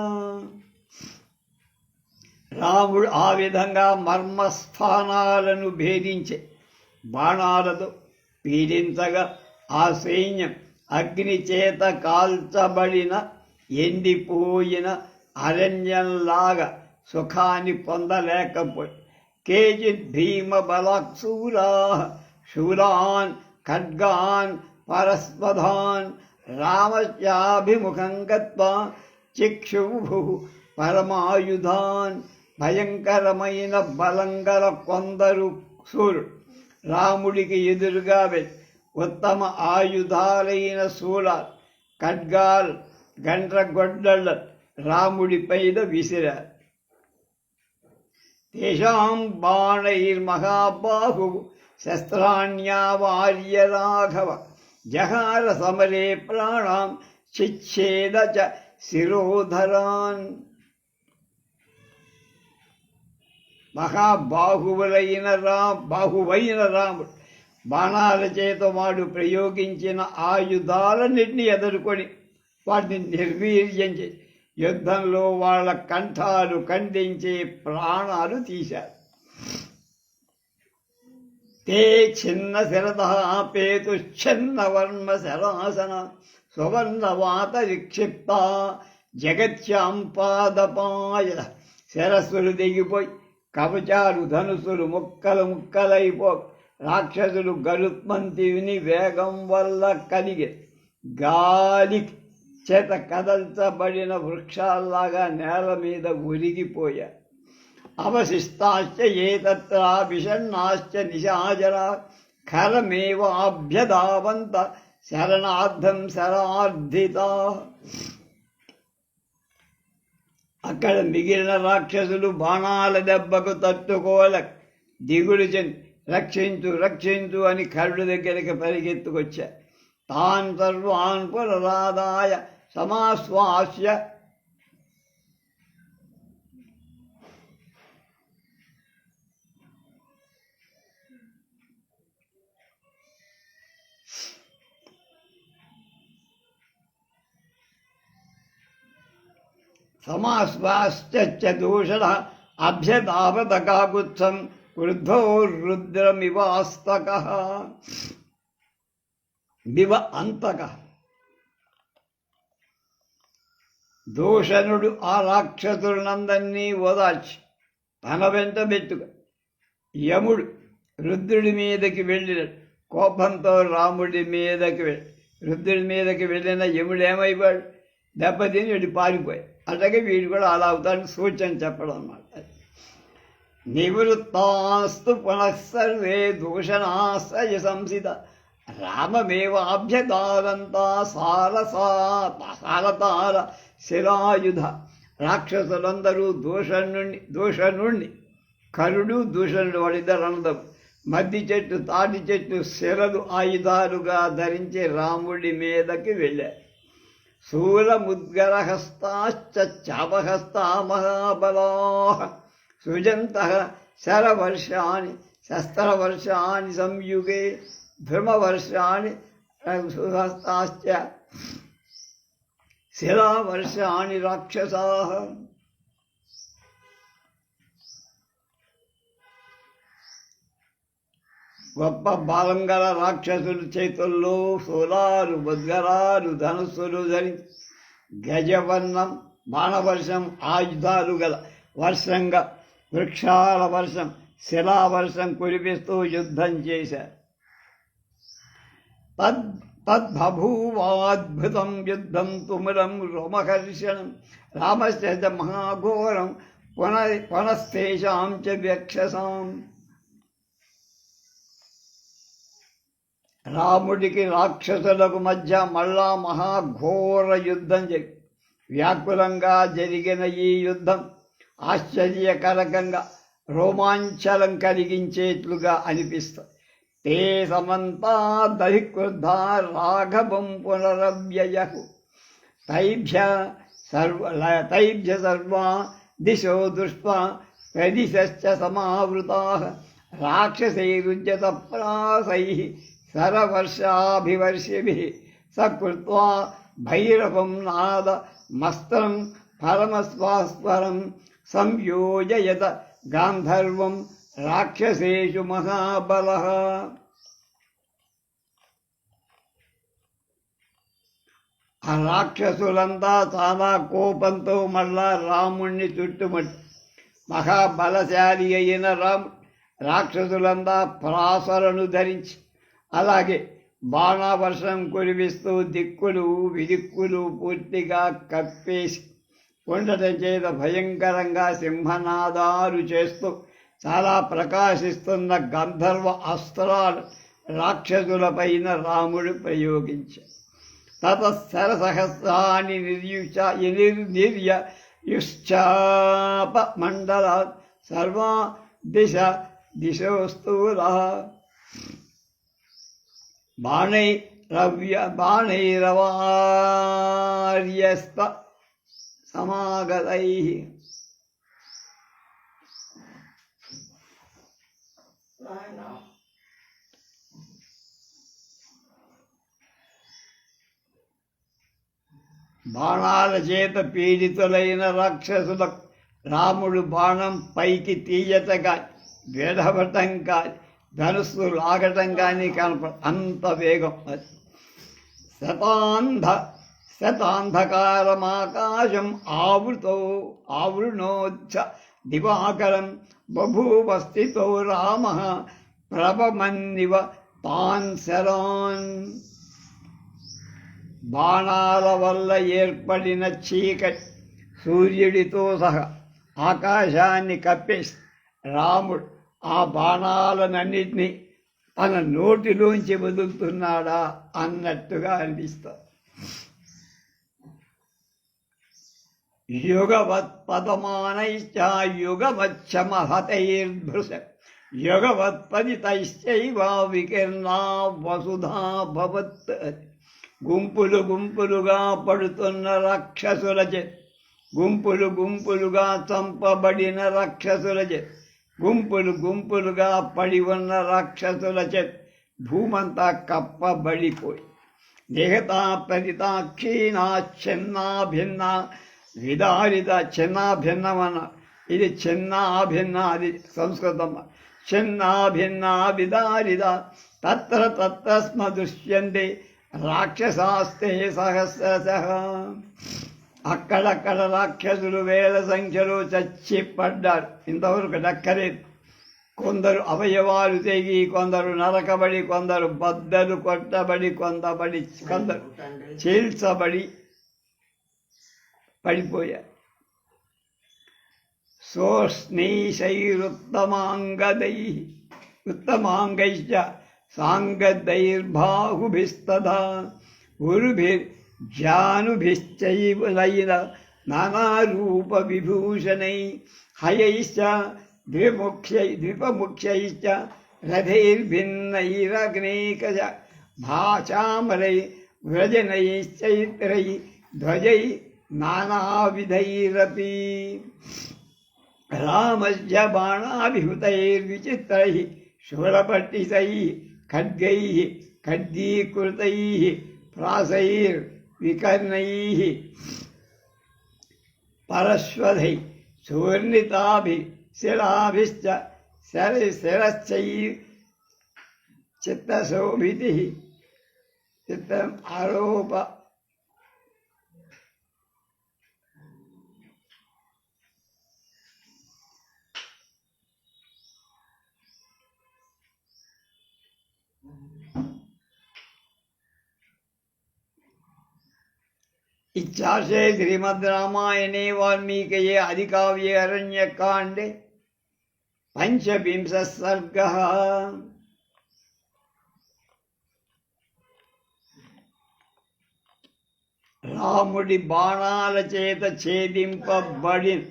రాముడు ఆ విధంగా మర్మస్థానాలను భేదించే బాణాలతో పీడించగా ఆ సైన్యం అగ్ని చేత కాల్చబడిన ఎండిపోయిన అరణ్యంలాగా సుఖాన్ని పొందలేకపోయి కేచిత్ భీమ బలాక్సూరా శూరాన్ ఖడ్గాన్ పరస్పధాన్ రామస్యాభిముఖం గత్వా చిక్షుభు పరమాయుధాన్. భయంకరమైన బలంగల కొందరు సూర్యుడు రాముడికి ఎదురుగా వెళ్ళి ఉత్తమ ఆయుధాలైన శూలాలు, ఖడ్గాలు, గండ్రగొడ్డళ్ళ రాముడి పైన విసిరారు. తేషాం బాణైర్మహాబాహు శస్త్రాణ్యావార్య రాఘవ జహార సమరే ప్రాణాం చిచ్ఛేద చ శిరోధరాన్. మహాబాహువులైన బాహువైన రాముడు బాణాల చేత వాడు ప్రయోగించిన ఆయుధాలన్నింటినీ ఎదుర్కొని వాటిని నిర్వీర్యం చేసి యుద్ధంలో వాళ్ళ కంఠాలు ఖండించే ప్రాణాలు తీశారు. తే చిన్న శిరదాపేతుశ్చన్న వర్మ శరాసన సువర్ణవాత విక్షిప్త జగత్యాం పాదపాయ. శిరస్సులు దిగిపోయి కవచాలు ధనుసులు ముక్కలైపో రాక్షసులు గరుత్మంతుని వేగం వల్ల కలిగే గాలి చేత కదల్చబడిన వృక్షాల్లాగా నేల మీద ఉరిగిపోయారు. అవశిష్టాశ్చ ఏతత్ర విషణ్ణాశ్చ నిశాచరా ఖరమేవాభ్యధావంత శరణార్థం శరార్థితా. అక్కడ మిగిలిన రాక్షసులు బాణాల దెబ్బకు తట్టుకోల దిగులు చెంది రక్షించు అని కరుడు దగ్గరికి పరిగెత్తుకొచ్చారు. తాన్ సర్వాన్ పునరాదాయ సమాశ్వాస్య దూషణ అభ్యదావతకాగుత్సం క్రుద్ధో రుద్రమివాస్తకః వివ అంతకః. దూషణుడు ఆ రాక్షసులందరినీ ఓదార్చి తన వెంట పెట్టుకు యముడు రుద్రుడి మీదకి వెళ్ళినాడు. కోపంతో రాముడి మీదకి రుద్రుడి మీదకి వెళ్ళిన యముడు ఏమైపోయాడు? దెబ్బతిని వీడు పారిపోయాడు. అలాగే వీడు కూడా అలా అవుతాడు సూచన చెప్పడం అన్నమాట. నివృత్తాస్తు పునఃసర్వే దూషణాశ్రయ సంసిత రామమేవాభ్యదారంతా సారతార శిరాయుధ. రాక్షసులందరూ దూషణుణ్ణి కరుడు దూషణుడు వాడిద్దరు అన్నదం మద్ది చెట్టు తాటి చెట్టు శిరలు ఆయుధాలుగా ధరించి రాముడి మీదకి వెళ్ళారు. శూలముద్గరహస్తాశ్చ చాపహస్తా మహాబలా సృజంతః శరవర్షాణి శస్త్రవర్షాణి సంయుగే ధృమవర్షాణి సుహస్తాశ్చ శిలావర్షాణి రాక్షసాః. గొప్ప బాలం గల రాక్షసుల చేతుల్లో శూలాలు ముద్గరాలు ధనుస్సులు ధరించి గజవర్ణం బాణవర్షం ఆయుధాలు గల వర్షంగా వృక్షాల వర్షం శిలావర్షం కురిపిస్తూ యుద్ధం చేశారు. తద్బభూవాద్భుతం యుద్ధం తుములం రోమహర్షణం రామస్య మహాఘోరం పునస్తేషాం చ వ్యక్షసాం. రాముడికి రాక్షసులకు మధ్య మళ్ళా మహాఘోర యుద్ధం వ్యాకులంగా జరిగిన ఈ యుద్ధం ఆశ్చర్యకరంగా రోమాంచలం కలిగించేట్లుగా అనిపిస్తుంది. తే సమంతా దహిక్రుద్ధా రాఘవం పునరవ్యయః తైభ్య సర్వా దిశో దృష్ట్వా ప్రదిశశ్చ సమావృతాః రాక్షసైరుజ్యత ప్రాసైః శరవర్షాభివర్షిభిః సకృత్వా భైరవం నాద మస్త్రం పరమస్వాస్వరం సంయోజయత గాంధర్వం రాక్షసేషు మహాబలః. ఆ రాక్షసులంతా చాలా కోపంతో మళ్ళా రాముణ్ణి చుట్టుముట్టి మహాబలశాలి అయిన రాక్షసులంతా ప్రాసలను ధరించి అలాగే బాణవర్షం కురిపిస్తూ దిక్కులు విదిక్కులు పూర్తిగా కప్పేసి ఉండటం చేత భయంకరంగా సింహనాదాలు చేస్తూ చాలా ప్రకాశిస్తున్న గంధర్వ అస్త్రాలు రాక్షసులపైన రాముడు ప్రయోగించాడు. తతఃసరసహస్రాణి నిర్యుశ్చాప మండలాత్ సర్వా దిశోస్తూలః బాణైరవార్యస్త సమాగతైః. బాణాల చేత పీడితులైన రాక్షసులకు రాముడు బాణం పైకి తీయటగా విడవటం కాని ధనుస్సు లాగటం కానీ కనపడ అంత వేగం అది. శతాంధకారమాకాశం ఆవృణోచ్చ దివాకరం బభూవ స్థితో రామః ప్రభమన్నివ తాన్ శరాన్. బాణాల వల్ల ఏర్పడిన చీకటి సూర్యుడితో సహా ఆకాశాన్ని కప్పేసి రాముడు ఆ బాణాలనన్నిటినీ తన నోటిలోంచి వదులుతున్నాడా అన్నట్టుగా అనిపిస్తుంది. యుగవత్పదమానైశ్చ యుగమచ్చమహతైర్భృశ యుగవత్పదితైశ్చైవ వికీర్ణా వసుధా భవత్. గుంపులు గుంపులుగా పడుతున్న రాక్షసుల చేత గుంపులు గుంపులుగా చంపబడిన రాక్షసుల చేత గుంపులు గుంపులుగా పడి ఉన్న రాక్షసుల చేత భూమంతా కప్పబడిపోయి నిహత ప్రతిత క్షీణా చిన్నా భిన్న విదారిత చిన్నా భిన్నమన్న ఇది చిన్నా భిన్న అది సంస్కృతం. చిన్నా భిన్న విదారిత తత్ర తత్ర స్మ దృశ్యంతే రాక్షసాస్తే సహస్రశః. అక్కడక్కడ రాక్షసులు వేల సంఖ్యలో చచ్చి పడ్డారు. ఇంతవరకు దక్కలేదు. కొందరు అవయవాలు తెగి, కొందరు నరకబడి, కొందరు బద్దలు కొట్టబడి, కొందరు చీల్చబడి పడిపోయారు. ఉత్తమాంగైశ్చ సాంగదైర్బాహుభిస్తథా ఉరుభిర్జానుభిశ్చైవ నానారూప విభూషణై హయైశ్చ ద్విపముఖ్యైశ్చ रथैर्भिन्नैरग्नेकज भाचामरै व्रजनैश्चैत्रै ध्वजै नानाविधैरपि रामस्य बाणाभिहुतैर्विचित्रैः शूलपट्टितैः खड्गैः खड्गीकृतैः प्रासैर्विकर्णैः परश्वधैः सुवर्णिताभिः शिलाभिश्च शिरश्चैः चित्तशोभितिः चित्तम् आरोप इच्छासे श्रीमद् रामायणे वाल्मीकये आदिकाव्ये अरण्यकाण्डे पंचविंशः सर्गः। రాముడి బాణాల చేత ఛేదింపబడిన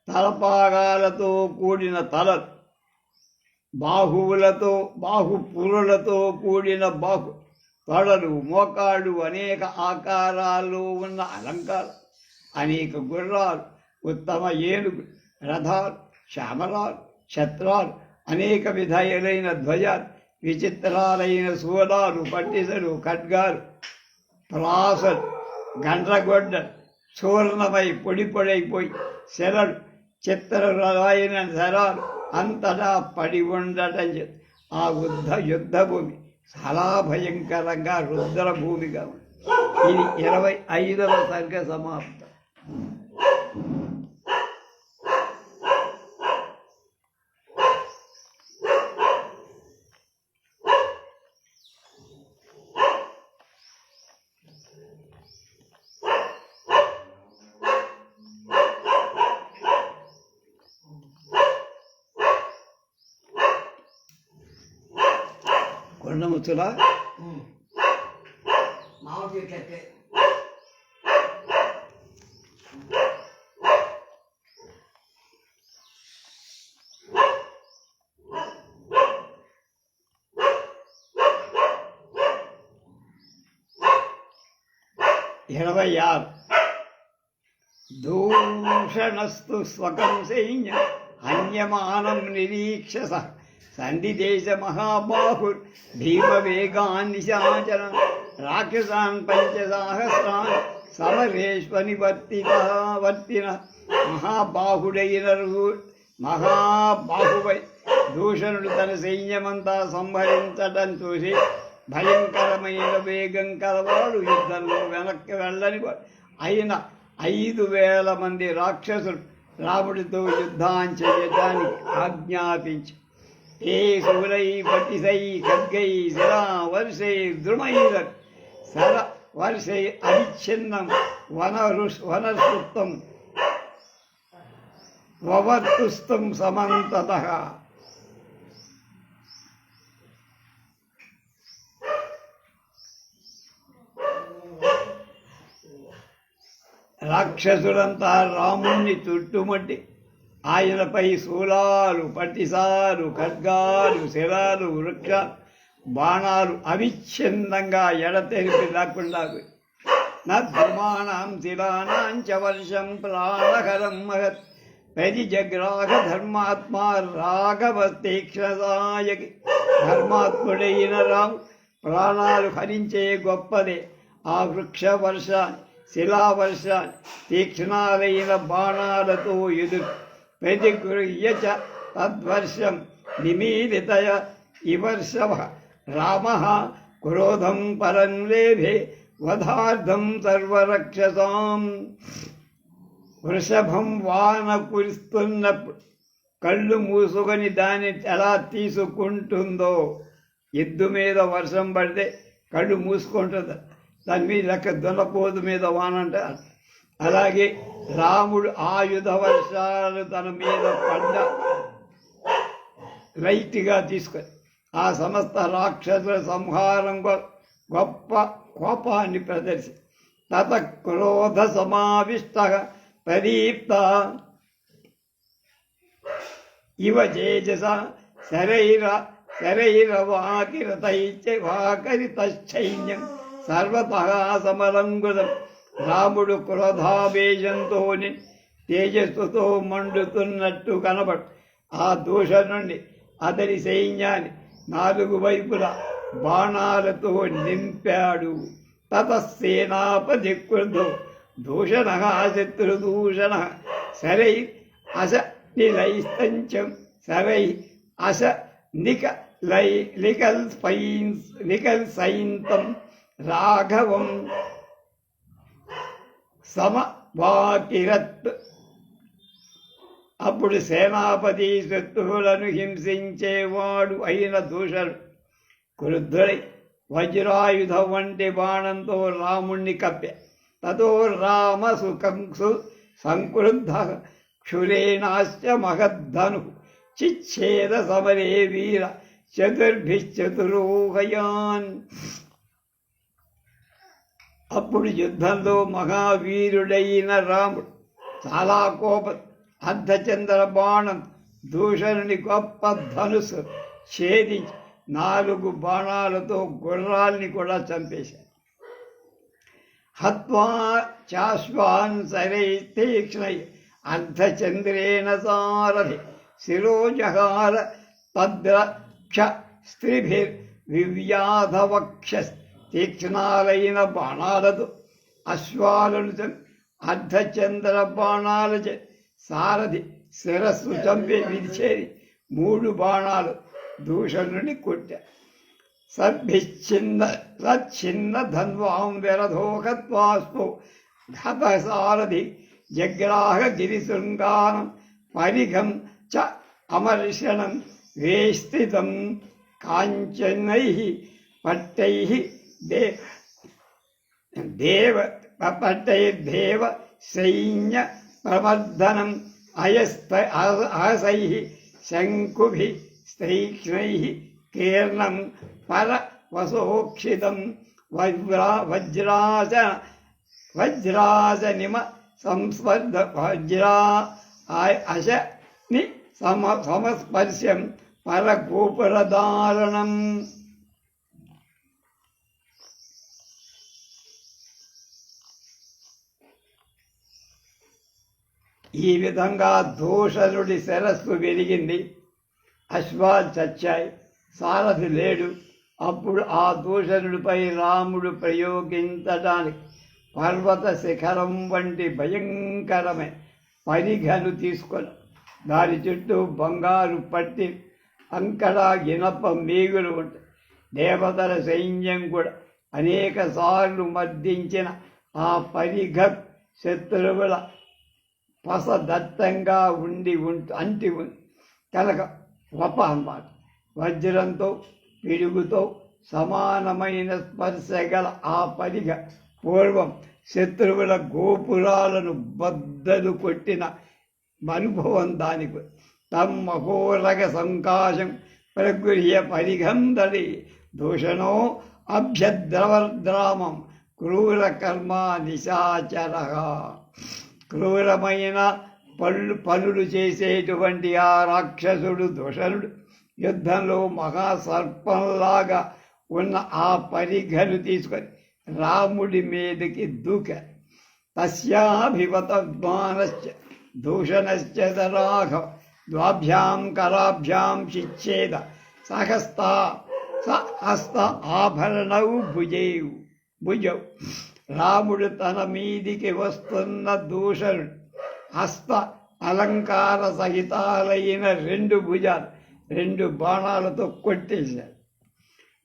తలపాగాలతో కూడిన తల, బాహుపురులతో కూడిన తొడలు, మోకాళ్ళు, అనేక ఆకారాల్లో ఉన్న అలంకారం, అనేక గుర్రాలు, ఉత్తమ ఏనుగులు, రథాలు, శ్యామలాలు, ఛత్రాలు, అనేక విధములైన ధ్వజాలు, విచిత్రాలైన శూలాలు, పట్టిసలు, ఖడ్గాలు, ప్రాసలు, గండ్రగొడ్డలు చూర్ణమై పొడిపొడైపోయి శరలు, చిత్రరాయన శరాలు అంతటా పడి ఉండటం చేత ఆ యుద్ధ భూమి చాలా భయంకరంగా రుద్ర భూమిగా ఉంది. ఇది 25వ సర్గ సమాప్తం. కొండముచ్చులా మామిడి చెట్టు 26 దూషణస్తు స్వకం సైన్యం హన్యమానం నిరీక్షస సంధిదేశ మహాబాహుర్ భీమవేగాన్ నిశాచర రాక్షసాన్ పంచసాహస్రాన్ సమరేష్వనివర్తిన మహాబాహువై దూషణుడు తన సైన్యమంతా సంహరించటం చూసి భయంకరమైన వేగం కలవాడు, యుద్ధంలో వెనక్కి వెళ్ళని అయిన 5,000 మంది రాక్షసులు రాముడితో యుద్ధం చేయటానికి ఆజ్ఞాపించి ఏ శూలై పట్టిసై ఖడ్గై శిలా వర్షై ద్రుమైర శర వర్షై అవిచ్ఛిన్నం వనరుత్తం వవర్తుస్తం సమంతతః. రాక్షసులంతా రాముణ్ణి చుట్టుముట్టి ఆయనపై శూలాలు, పట్టిసాలు, ఖడ్గాలు, శిలాలు, వృక్షాలు, బాణాలు అవిచ్ఛిన్నంగా ఎడతెరిపి లేకుండా నద్మానాం శిలానాం చ వర్షం ప్రాణకరం మహత్ పరిజగ్రాహ ధర్మాత్మా రాఘవ తీక్ష్ణసాయకి. ధర్మాత్ముడైన రాము ప్రాణాలు హరించే గొప్పదే ఆ వృక్ష వర్షాన్ని, శిలావర్షాన్ని తీక్ష్ణాలైన బాణాలతో ఎదురు ప్రతిగృహ్య చ తద్వర్షం నిమీలితయ ఇవర్షవ రామః క్రోధం పరం లేభే వధార్థం సర్వరక్షసాం. వృషభం వాన కురుస్తున్నప్పుడు కళ్ళు మూసుకొని దాన్ని ఎలా తీసుకుంటుందో, ఎద్దు మీద వర్షం పడితే కళ్ళు మూసుకుంటుంది, దాని మీద లెక్క దున్నపోతు మీద వాన అంటే అలాగే రాముడు ఆయుధ వర్షాలు తన మీద పడ్డ లైట్గా తీసుకొని ఆ సమస్త రాక్షసుల సంహారం గొప్ప కోపాన్ని ప్రదర్శి తత క్రోధ సమావిష్ట ప్రదీప్త ఇవ తేజస శరైర శరైరవాకిరతైత్యవాకరితైన్యం సర్వతః సమరంగుదం. రాముడు క్రోధావేశంతోని తేజస్సుతో మండుతున్నట్టు కనబడు. ఆ దూషణుణ్ణి అతడి సైన్యాన్ని 4 వైపులా బాణాలతో నింపాడు. తతఃసేనాపతి క్రుద్ధో దూషణ శత్రుదూషణ శరై అస నిలైస్తంచం శరై అస నికల్సైంతం రాఘవం సమవాకిరత్. అప్పుడు సేనాపతి శత్రువులను హింసించేవాడు అయిన దూషణుడు క్రుద్ధుడై వజ్రాయుధం వంటి బాణంతో రాముణ్ణి కప్పే. తతో రామ సంక్రుద్ధ క్షురేణాశ్చ మహద్ధను చిచ్ఛేద సమరే వీర చతుర్భిశ్చతురోహయాన్. అప్పుడు యుద్ధంలో మహావీరుడైన రాముడు చాలా కోపం అర్ధచంద్ర బాణం దూషణుని గొప్ప ధనుసు ఛేదించి 4 బాణాలతో గుర్రాల్ని కూడా చంపేశాడు. హత్వా చాశ్వాన్ శరై తీక్ష్ణై అర్ధచంద్రేణ సారథి శిరోజహార తద్రక్ష స్త్రీభిర్వివ్యాధవక్ష. తీక్ష్ణాలైన బాణాలతో అశ్వాలను అర్ధచంద్ర బాణాలచే సారథి శిరస్సు చంపి విడిచేది 3 బాణాలు దూషణుని కొట్టారు. సచ్చిన్న ధన్వాం విరధోహత్వాస్పో ఘత సారథి జగ్రాహ గిరిశృంగానం పరిఘం చ అమర్షణం వేష్టితం కాంచనై పట్టై పట్టైర్దేవ సైన్య ప్రమర్దనం అహసై శంకుభి స్త్రీక్ష్ణై కీర్ణం పరవసోక్షితం వజ్రాసనిమ సంస్పర్ధ అశని సమస్పర్శ్యం పరగోపురధారణం. ఈ విధంగా దూషణుడి శిరస్సు వెలిగింది. అశ్వాలు చచ్చాయి, సారథి లేడు. అప్పుడు ఆ దూషణుడిపై రాముడు ప్రయోగించడానికి పర్వత శిఖరం వంటి భయంకరమైన పరిఘను తీసుకొని దాని చుట్టూ బంగారు పట్టి అంకడ ఇనప మేగులు ఉంటాయి. దేవతల సైన్యం కూడా అనేక సార్లు మర్దించిన ఆ పరిఘ శత్రువుల పసదత్తంగా అంటి ఉంది కనుక వప అన్నమాట. వజ్రంతో పిడుగుతో సమానమైన స్పర్శ గల ఆ పరిగ పూర్వం శత్రువుల గోపురాలను బద్దలు కొట్టిన అనుభవం దానికి. తమ్మహోరగ సంకాశం ప్రగృహ్య పరిగంధరి దూషణో అభ్యద్రవర్ద్రామం క్రూర కర్మ నిశాచర. క్రూరమైన పనులు చేసేటువంటి ఆ రాక్షసుడు దూషణుడు యుద్ధంలో మహాసర్పంలాగా ఉన్న ఆ పరిఘను తీసుకొని రాముడి మీదకి దూక. తస్యాభివతమానశ్చ దూషణశ్చ రాఘవ ద్వాభ్యాం కరాభ్యాం శిచ్ఛేద సహస్త ఆభరణౌ భుజౌ. రాముడు తన మీదికి వస్తున్న దూషణుడు హస్త అలంకార సహితాలైన 2 భుజాలు 2 బాణాలతో కొట్టేశాడు.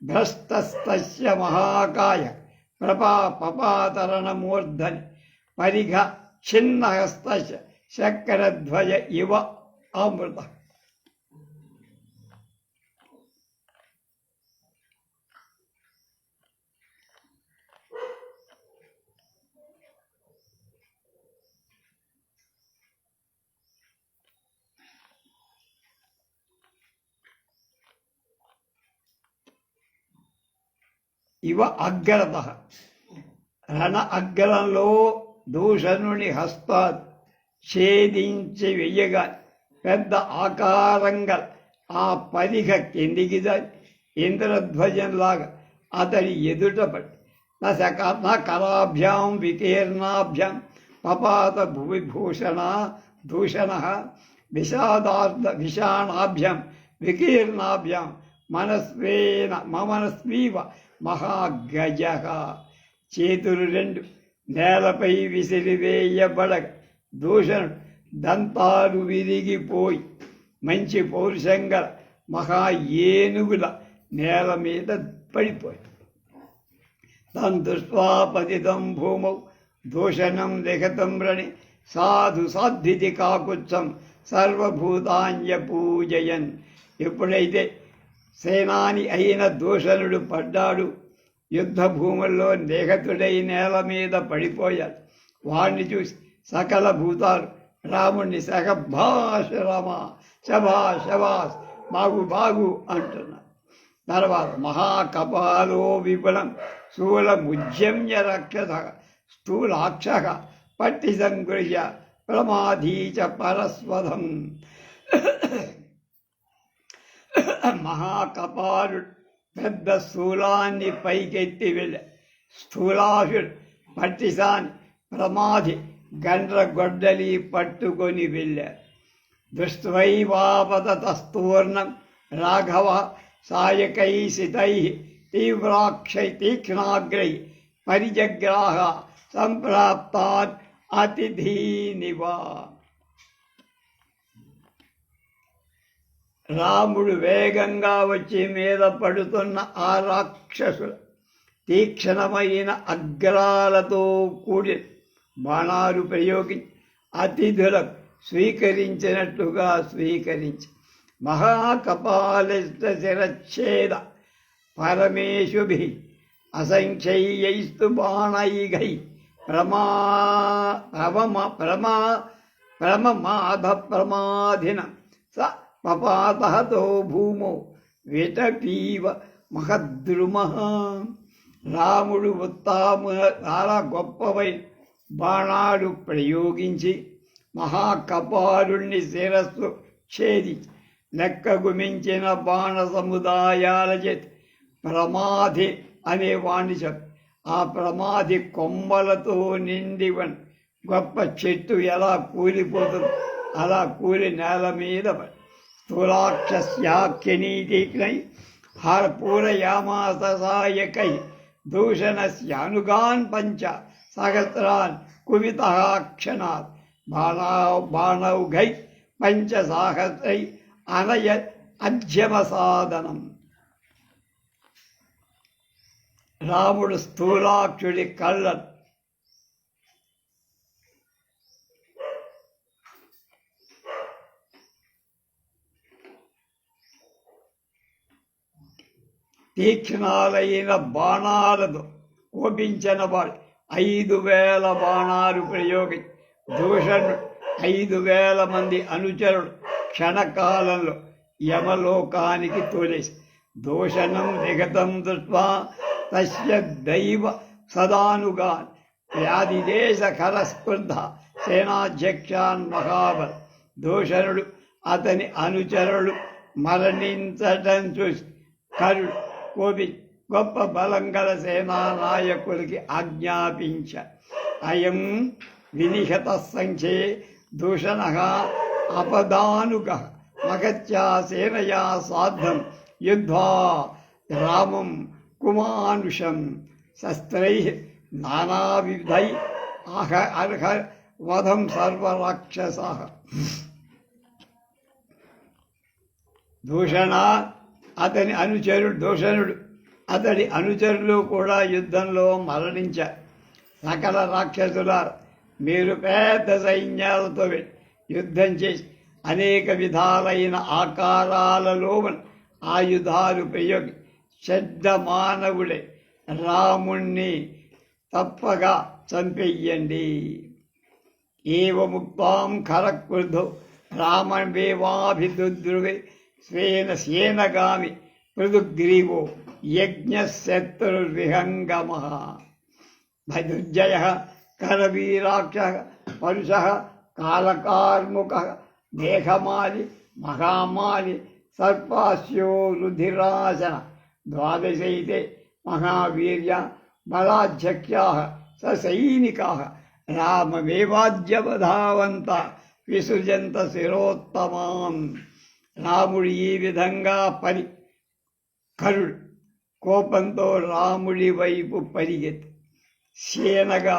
భ్రష్టస్తస్య మహాకాయ పపాతరణమూర్ధని పరిఘ ఛిన్నహస్త శక్రధ్వజ ఇవ అమృత. ఇవ అగ్రత రణ అగ్రంలో దూషణుని హస్తా ఛేదించి వెయ్యగా పెద్ద ఆకారంగా ఆ పరిఘ కిందికి జారి ఇంద్రధ్వజంలాగా అతడి ఎదుట పడి నా కరాభ్యాం వికీర్ణాభ్యాం పపాత భూషణ దూషణ విషాణాభ్యాం వికీర్ణాభ్యాం మనస్వీవ మహాగజ. చేతులు రెండు నేలపై విసిరివేయబడగ దూషణుడు దంతాలు విరిగిపోయి మంచి పౌరుషంగల మహా ఏనుగుల నేల మీద పడిపోయి తం దృష్ట్వా పతితం భూమౌ దూషణం లిఖితం రణి సాధు సాధ్వితి కాకుత్సం సర్వభూతాన్య పూజయన్. ఎప్పుడైతే సేనాని అయిన దూషణుడు పడ్డాడు, యుద్ధ భూముల్లో నిహతుడై నేల మీద పడిపోయాడు. వాణ్ణి చూసి సకల భూతాలు రాముణ్ణి సహభాష రామ శభాష్ శభాష్ బాగు బాగు అంటున్నారు. తర్వాత మహాకపాలో విపులం స్థూలముజ్జమ్య రక్షస స్థూలాక్ష పట్టి సంగృహ్య ప్రమాధీచ పరస్వధం. మహాకపాలుడు పెద్ద స్థూలాన్ని పైకెత్తి వెళ్ళి స్థూలాసుడు పట్టిసాని ప్రమాధి గండ్రగొడ్డలి పట్టుకొని వెళ్ళారు. దృష్ట్వైవాపతస్తూర్ణం రాఘవ సాయకై సితై తీక్ష్ణాగ్రై పరిజగ్రాహ సంప్రాప్తాత్ అతిథీనివా. రాముడు వేగంగా వచ్చి మీద పడుతున్న ఆ రాక్షసుల తీక్షణమైన అగ్రాలతో కూడి బాణాలు ప్రయోగించి అతిథులకు స్వీకరించినట్టుగా స్వీకరించి మహాకపాలిష్ట శిరచ్ఛేద పరమేశుభి అసంఖ్యైస్తు బాణైఘై ప్రమమాధ ప్రమాధిన స పపాతఃతో భూమో విటపీవ మహద్రుమః. రాముడు చాలా గొప్పవైన బాణాలు ప్రయోగించి మహాకపాలుణ్ణి శిరస్సు ఛేదించి లెక్కకు మించిన బాణ సముదాయాల చేతి ప్రమాధి అనే వాణ్ణి చెప్పి ఆ ప్రమాధి కొమ్మలతో నిండివన్ గొప్ప చెట్టు ఎలా కూలిపోతుందో అలా కూలి నేల మీద స్థూలాక్షస్యాఖ్యనీతికై పూరయామాస సాయకై దూషణస్యానుగాన్ పంచ సహస్రాన్ కువితః క్షణాత్ బాణౌఘై పంచసాహస్రై అనయ అధ్యమ సాధనం. రాముడు స్థూలాక్షుడి కళ్ళను తీక్షణాలైన బాణాలతో కోపించిన వాడు 5,000 బాణాలు ప్రయోగించి దూషణుడు 5,000 మంది అనుచరుడు క్షణకాలంలో యమలోకానికి తోలేసి దూషణం లిఖితం దృష్ట్వా తస్య దైవ సదానుగాన్ వ్యాధిదేశ ఖరస్పృద్ధ సేనాధ్యక్షాన్ మహాబల్. దూషణుడు అతని అనుచరుడు మరణించటం చూసి కరుడు కోపి గొప్ప బలం గల సేనానాయకులకి ఆజ్ఞాపించ అయం వినిహత సంఖ్యే దూషణ అపదానుగ మగత్యా సేనయా సాధం యుద్ధా రామం కుమానుషం శస్త్రై నానావిధై అర్హ వధం సర్వరాక్షస. దూషణ అతని అనుచరుడు దూషణుడు అతడి అనుచరులు కూడా యుద్ధంలో మరణించారు. సకల రాక్షసుల మీరు పెద్ద సైన్యాలతో యుద్ధం చేసి అనేక విధాలైన ఆకారాలలో ఆయుధాలు ప్రయోగి చెడ్డ మానవుడే రాముణ్ణి తప్పగా చంపెయ్యండి. ఏవముక్తాం ఖరక్రుద్ధో రామవేవాభిదుద్రువే స్వేన సేనగామి పృథుగ్రీవో యజ్ఞశత్రుర్విహంగమ. భదుర్జయ కరవీరాక్ష పరుష కాలకార్ముక మేఘమాలి మహామాలి సర్పాస్యో రుధిరాసన ద్వాదశైతే మహావీర్య బలాధ్యక్షాः ససైనికాः రామమేవాద్యవధావంత విసృజంత శిరోత్తమాం. రాముడు ఈ విధంగా కరుడు కోపంతో రాముడి వైపు పరిగెత్తి సేనగా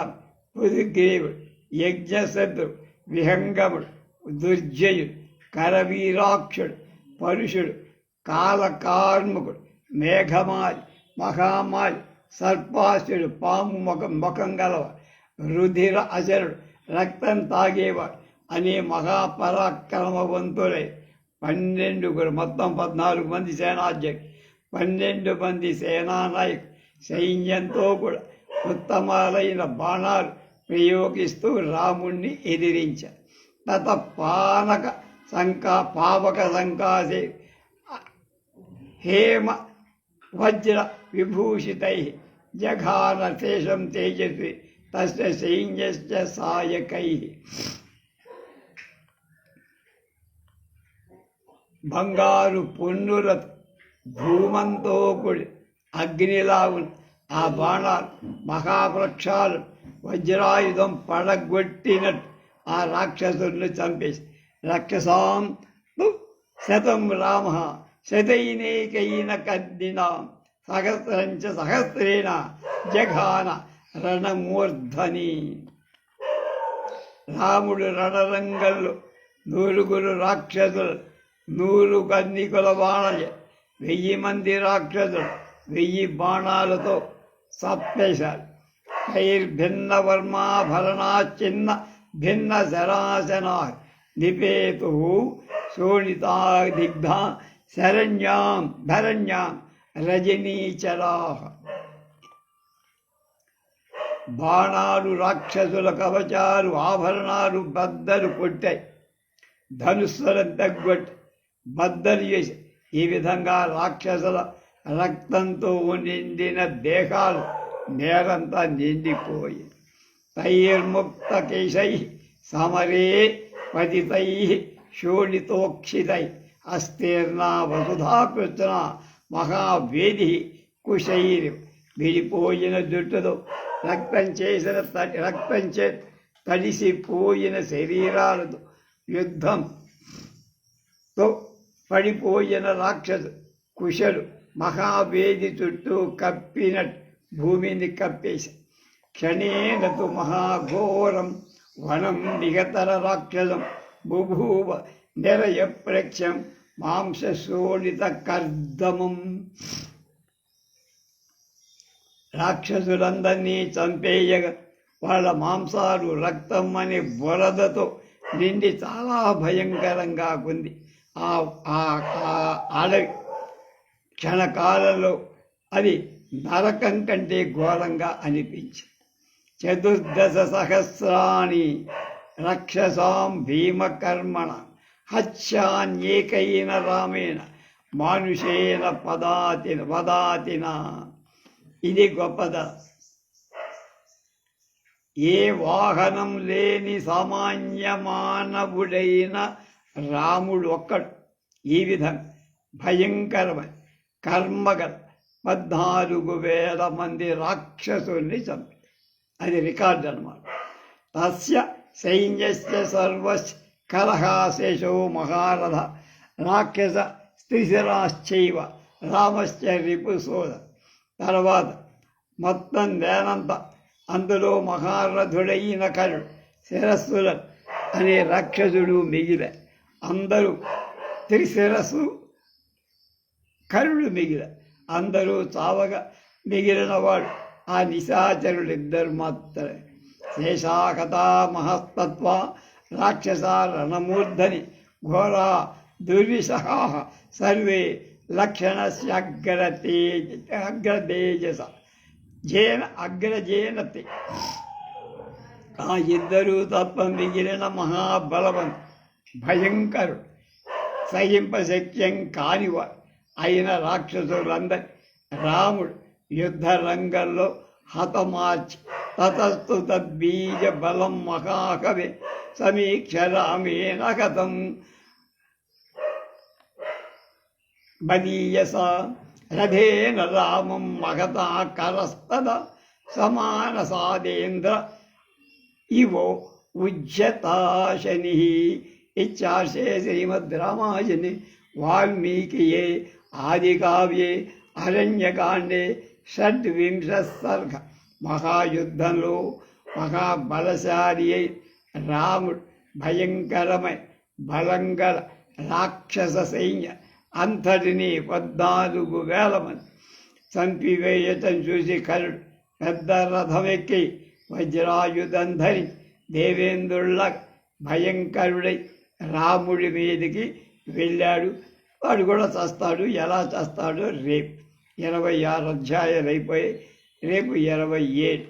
పుదుగ్రీవుడు, యజ్ఞశత్రుడు, విహంగముడు, దుర్జయుడు, కరవీరాక్షుడు, పరుషుడు, కాలకార్ముకుడు, మేఘమాలి, మహామాలి, సర్పాసుడు, పాము ముఖం గలవాడు, రుధిర అజరుడు, రక్తం తాగేవాడు అనే మహాపరాక్రమవంతులై 12 మొత్తం 14 మంది సేనాధ్యక్షులు, 12 మంది సేనానాయకులు సైన్యంతో కూడా ఉత్తమాలైన బాణాలు ప్రయోగిస్తూ రాముణ్ణి ఎదిరించారు. తత పావక సంకాశే హేమ వజ్ర విభూషితై జఘాన శేషం తేజస్వి తస్య సైన్యస్య సాయకై. బంగారు పొన్నులతో ధూమంతో కూడి అగ్నిలా ఉన్న ఆ బాణాలు మహావృక్షాలు వజ్రాయుధం పడగొట్టినట్టు ఆ రాక్షసులను చంపేసి రక్షసాం శతం రామ శతైనేకైన కర్దినాం సహస్రంచ సహస్రేణ జఘాన రణమూర్ధని. రాముడు రణరంగంలో 9 రాక్షసులు 100 కన్నికుల బాణాలు 1000 మంది రాక్షసులు 1000 బాణాలతో చంపేశారు. కైర్భిన్న వర్మాభరణా చిన్న భిన్న శరాసనా నిపేతు శోణితా దిగ్ధా శరణ్యాం ధరణ్యాం రజనీచరా. బాణాలు రాక్షసుల కవచాలు ఆభరణాలు బద్దలు కొట్టాయి, ధనుస్సులను తగ్గొట్టి బద్దలు చేసి ఈ విధంగా రాక్షసుల రక్తంతో నిండిన దేహాలు నేరంతా నిండిపోయి తైర్ముక్త కేశై సమరే పతితై శోణితోక్షితై అస్తీర్ణ వసుధాకృష్ణ మహావేది కుశైరి. విడిపోయిన జుట్టుతో రక్తం చే తడిసిపోయిన శరీరాలతో యుద్ధంతో పడిపోయిన రాక్షసు కుశలు మహావేది చుట్టూ కప్పినట్టు భూమిని కప్పేసి క్షణేనతు మహాఘోరం వనం నిగతర రాక్షసం బుభూవ నిరయ ప్రక్షం మాంసశోణిత కర్దమం. రాక్షసులందరినీ చంపేయగా వాళ్ళ మాంసాలు రక్తం అనే బురదతో నిండి చాలా భయంకరంగా ఉంది ఆ అడవి. క్షణకాలంలో అది నరకం కంటే ఘోరంగా అనిపించింది. 14 సహస్రాణి రక్షసాం భీమకర్మణ హత్యాన్యేకైన రామేణ మానుషేన వదాతిన. ఇది గొప్పద. ఏ వాహనం లేని సామాన్య మానవుడైన రాముడు ఒక్కడు ఈ విధంగా భయంకరమైన కర్మగల 14,000 మంది రాక్షసుల్ని చంపి అది రికార్డు అన్నమాట. తస్య సైన్యస్య సర్వస్య కలహాశేషో మహారథ రాక్షస స్త్రీశిరాశ్చైవ రామశ్చ రిపుసోద. తర్వాత మొత్తం నేనంతా అందులో మహారథుడైన కరుడు శిరస్సుల అనే రాక్షసుడు మిగిలే. అందరూ త్రిశిరస్సు కరుడు మిగిలే. అందరూ చావగా మిగిలిన వాడు ఆ నిశాచరుడిద్దరు మాత్రమే. శేషాకథా మహస్తత్వ రాక్షస రణమూర్ధని ఘోరా దుర్విషహా సర్వే లక్షణస్య అగ్రతేజస అగ్రజేనతే. ఆ ఇద్దరూ తప్ప మిగిలిన మహాబలవంతు భయంకరుడు సహింపశక్యం కానివాడు అయిన రాక్షసులందరి రాముడు యుద్ధ రంగంలో హతమార్చి తతస్తు తద్బీజ బలం మహాకవి సమీక్ష రామేణ కథం. బదీయస రథేన రామం మహతా కరస్తద సమానసాదేంద్ర ఇవో ఉజ్జతాశని. ఇత్యార్షే శ్రీమద్ రామాయణే వాల్మీకియే ఆదికావ్యే అరణ్యకాండే షడ్వింశ సర్గ. మహాయుద్ధంలో మహాబలశాలి అయి రాముడు భయంకరమై బలంగల రాక్షస సైన్య అంతటినీ 14,000 మంది చంపివేయటం చూసి కరుడు పెద్ద రథమెక్కి వజ్రాయుధం ధరి దేవేంద్రుళ్ళ భయంకరుడై రాముడి మీదికి వెళ్ళాడు. వాడు కూడా చస్తాడు. ఎలా చస్తాడో రేపు 26 అధ్యాయాలు అయిపోయి రేపు 27.